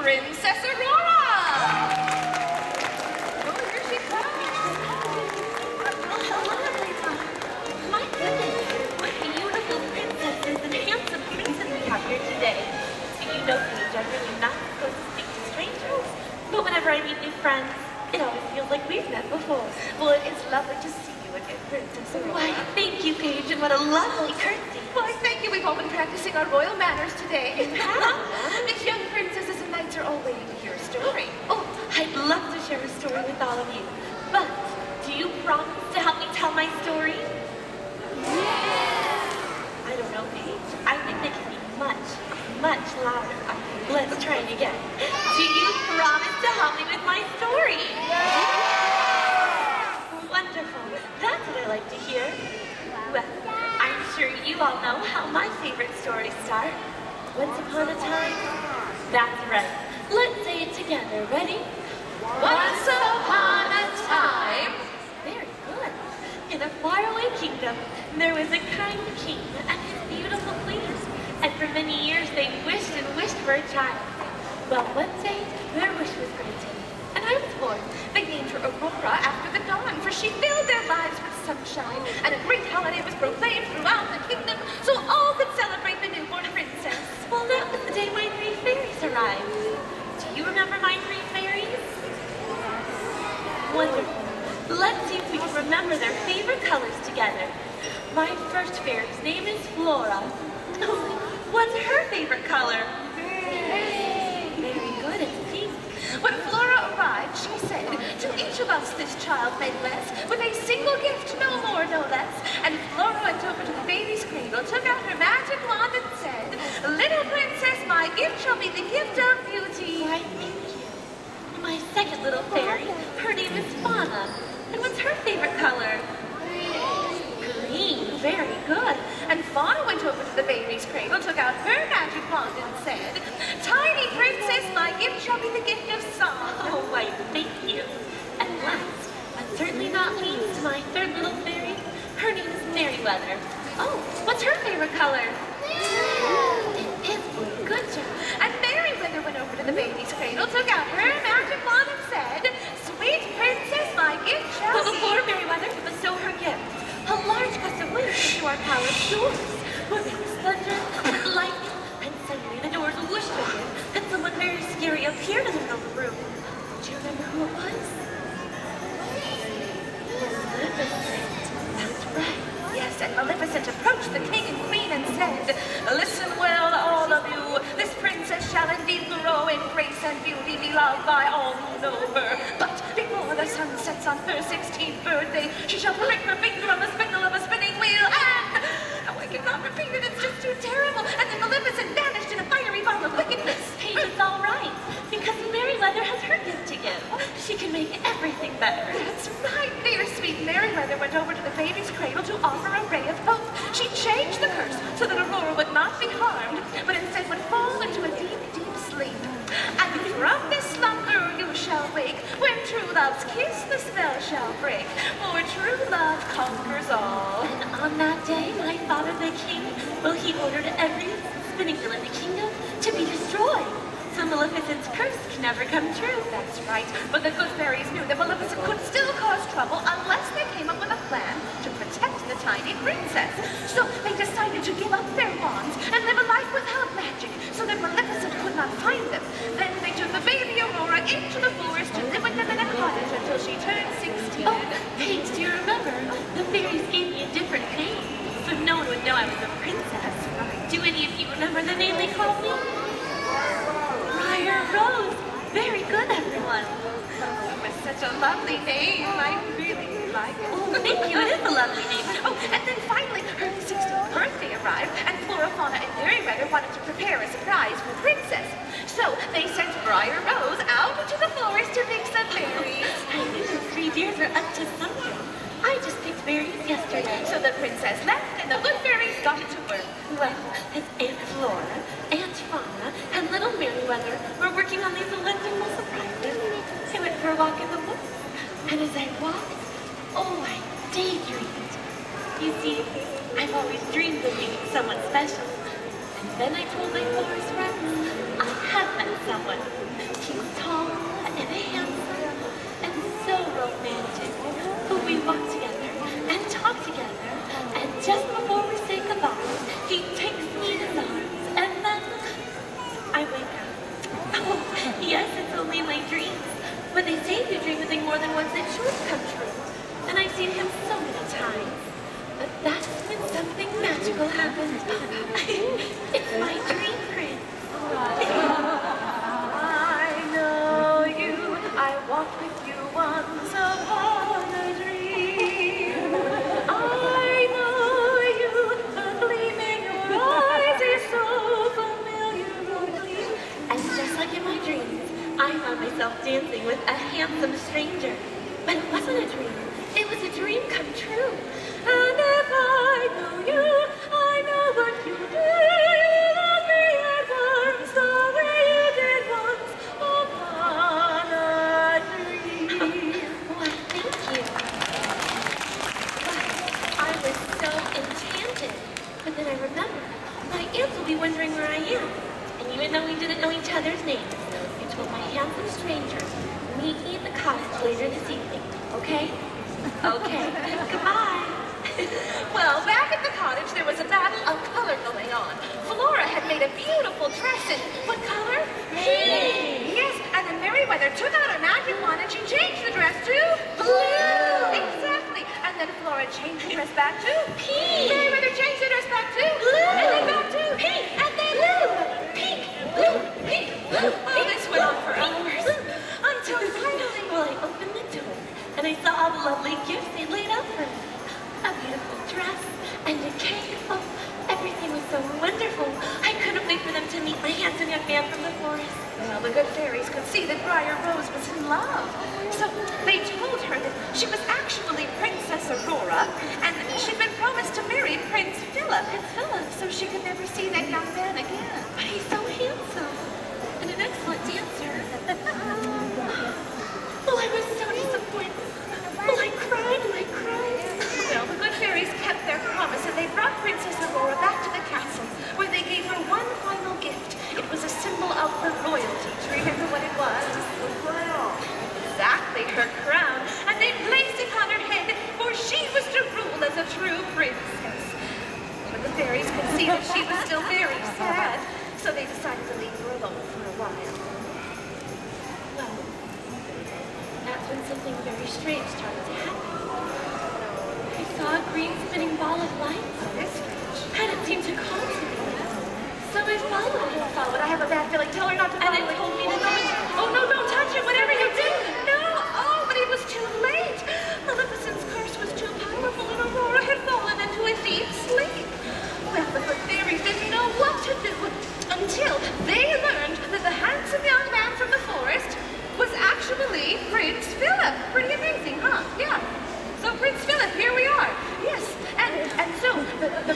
Princess Aurora! Oh, here she comes. Hello, everyone. My goodness, what beautiful princesses and handsome princes we have here today. Do you know, Paige, I'm really not supposed to speak to strangers, but whenever I meet new friends, it always feels like we've met before. Well, it's lovely to see you again, Princess Aurora. Why, thank you, Paige, and what a lovely courtesy. Why, thank you. We've all been practicing our royal manners today. These young princesses and knights are all waiting to hear a story. Oh, I'd love to share a story with all of you, but do you promise to help me tell my story? Yeah! I don't know, Paige. I think they can be much, much louder. Let's try it again. Do you promise to help me with my story? Yeah! Wonderful. That's what I like to hear. Well, I'm sure you all know how my favorite stories start. Once upon a time. That's right. Let's say it together. Ready? Once upon a time. Very good. In a faraway kingdom, there was a kind king and his beautiful queen. And for many years, they wished and wished for a child. Well, one day, their wish was granted, and I was born. They named her Aurora after the dawn, for she filled their lives with sunshine, and a great holiday was proclaimed throughout the kingdom, so all could celebrate the newborn princess. Well, that was the day my three fairies arrived. Do you remember my three fairies? Wonderful. Let's see if we can remember their favorite colors together. My first fairy's name is Flora. What's her favorite color? Very good, it's pink. When Flora arrived, she said, "To each of us this child may bless, with a single gift, no more, no less." And Flora went over to the baby's cradle, took out her magic wand and said, "Little princess, my gift shall be the gift of beauty." Why, thank you. My second little fairy, her name is Fauna. And what's her favorite color? Green, very good. And Fauna went over to the baby's cradle, took out her magic wand and said, "Tiny princess, my gift shall be the gift of song." Oh, why, thank you. And last, but certainly not least, my third little fairy, her name is Merryweather. Oh, what's her favorite color? It is blue. Good job. And Merryweather went over to the baby's cradle, took out her magic wand and said, "Sweet princess, my gift shall But be..." before Merryweather could bestow her gift, a large gust of wind came to our palace doors. Well, there was thunder and lightning, and suddenly the doors whooshed open, and someone very scary appeared in the middle of the room. Do you remember who it was? Maleficent. That's right. Yes, and Maleficent approached the king and queen and said, "Listen well, all of you. This princess shall indeed grow in grace and beauty, be loved by all who know her. But before the sun sets on her 16th birthday, she shall prick her finger on the spindle of a spinning wheel, and..." Oh, I cannot repeat it, it's just too terrible. And then Maleficent vanished in a fiery ball of wickedness. Paige, it's all right, because Merryweather has her gift to give. She can make everything better. That's right, dear sweet Merryweather went over to the baby's cradle to offer a ray of hope. She changed the curse so that Aurora would not be harmed, but instead would fall into a deep, deep sleep. And from this slumber you shall wake, when true love's kiss the spell shall break, for true love conquers all. And on that day, my father the king, well, he ordered every spinning wheel in the kingdom to be destroyed. So Maleficent's curse can never come true. That's right, but the good fairies knew that Maleficent could still cause trouble unless they came up with a plan to protect the tiny princess. So they decided to give up their wands and live a life without magic so that Maleficent could not find them. Then they took the baby Aurora into the forest to live with them in a cottage until she turned 16. Oh, Paige, do you remember? The fairies gave me a different name, so no one would know I was a princess. Do any of you remember the name they called me? Briar Rose. Very good, everyone. It was such a lovely name. I really like it. Oh, thank you. It is a lovely name. Oh, and then finally her 16th birthday arrived, and Flora, Fauna, and Merryweather wanted to prepare a surprise for the princess. So they sent Briar Rose out into the forest to pick some berries. I think the 3 dears are up to something. I just picked berries yesterday. So the princess left, and the good fairies got to work. Well, his Aunt Flora, Aunt Fauna, and little Merryweather were working on these wonderful surprises. I went for a walk in the woods, and as I walked, oh, I daydreamed. You see, I've always dreamed of meeting someone special. And then I told my forest friends I had met someone. a dream a thing more than once, it should come true. And I've seen him so many times. But that's when something magical happened. It's my dream prince. I know you. I walked with you once upon a dream. I know you. The gleam in your eyes is so familiar. And just like in my dreams, I found myself dancing with a handsome stranger. But it wasn't a dream. It was a dream come true. And if I know you, I know what you did. You love me at once, the way you did once upon a dream. Why, thank you. But I was so enchanted. But then I remembered, my aunts will be wondering where I am. And even though we didn't know each other's names, you told my handsome stranger, meet me at the cottage later this evening, okay? Okay, goodbye. Well, back at the cottage, there was a battle of color going on. Flora had made a beautiful dress in what color? Pink. Yes, and then Meriwether took out her magic wand and she changed the dress to Blue. Exactly. And then Flora changed the dress back to Pink. Meriwether changed the dress back to Blue. And then back to Pink. And then Blue. Pink. Blue. Pink. Blue. Oh, this went on for hours. Until finally, Well, I opened the door, and I saw all the lovely gifts they laid out for me. A beautiful dress and a cake. Oh, everything was so wonderful. I couldn't wait for them to meet my handsome young man from the forest. well, the good fairies could see that Briar Rose was in love. So they told her that she was actually Princess Aurora, and she'd been promised to marry Prince Phillip. So she could never see that young man again. But he's so handsome and an excellent dancer. Oh, I was so disappointed. Oh, I cried and I cried. Well, the good fairies kept their promise, and they brought Princess Aurora back to the castle, where they gave her one final gift. It was a symbol of her royalty. Do you remember what it was? The crown. Exactly, her crown. And they placed it on her head, for she was to rule as a true princess. But the fairies could see that she was still very sad, so they decided to leave her alone for a while. Well, that's when something very strange started to happen. I saw a green spinning ball of light, This and it seemed to call to me. So I followed it. But I have a bad feeling. Tell her not to And follow it told me to Oh, go no. into- Oh, no, don't touch it, whatever you do. No, oh, but it was too late. Maleficent's curse was too powerful, and Aurora had fallen into a deep sleep. Well, the good fairies didn't know what to do until they learned that the handsome young man from the forest was actually Prince Phillip. Pretty amazing, huh? Yeah. So Prince Phillip, here we are. Yes, and so the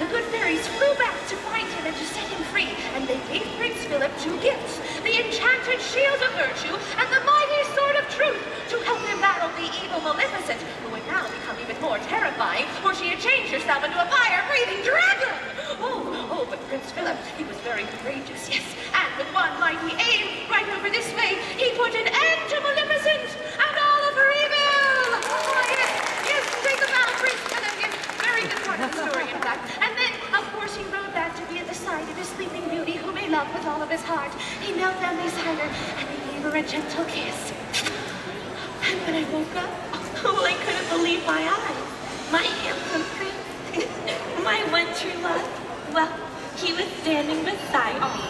good fairies flew back to find him and to set him free, and they gave Prince Phillip two gifts: the enchanted shield of virtue and the mighty sword of truth to help him battle the evil Maleficent, who had now become even more terrifying, for she had changed herself into a fire-breathing dragon. Oh, but Prince Phillip, he was very courageous, yes, and with one mighty aim right over this way, he put an end to Maleficent and all of her evil. Oh, yes, take the battle, Prince Phillip, yes, very good part of the story, in fact. And then, of course, he rode back to be at the side of his sleeping beauty, whom he loved with all of his heart. He knelt down beside her, and he gave her a gentle kiss. And when I woke up, oh, I couldn't believe my eyes. My handsome prince, my one true love, well, he was standing beside me.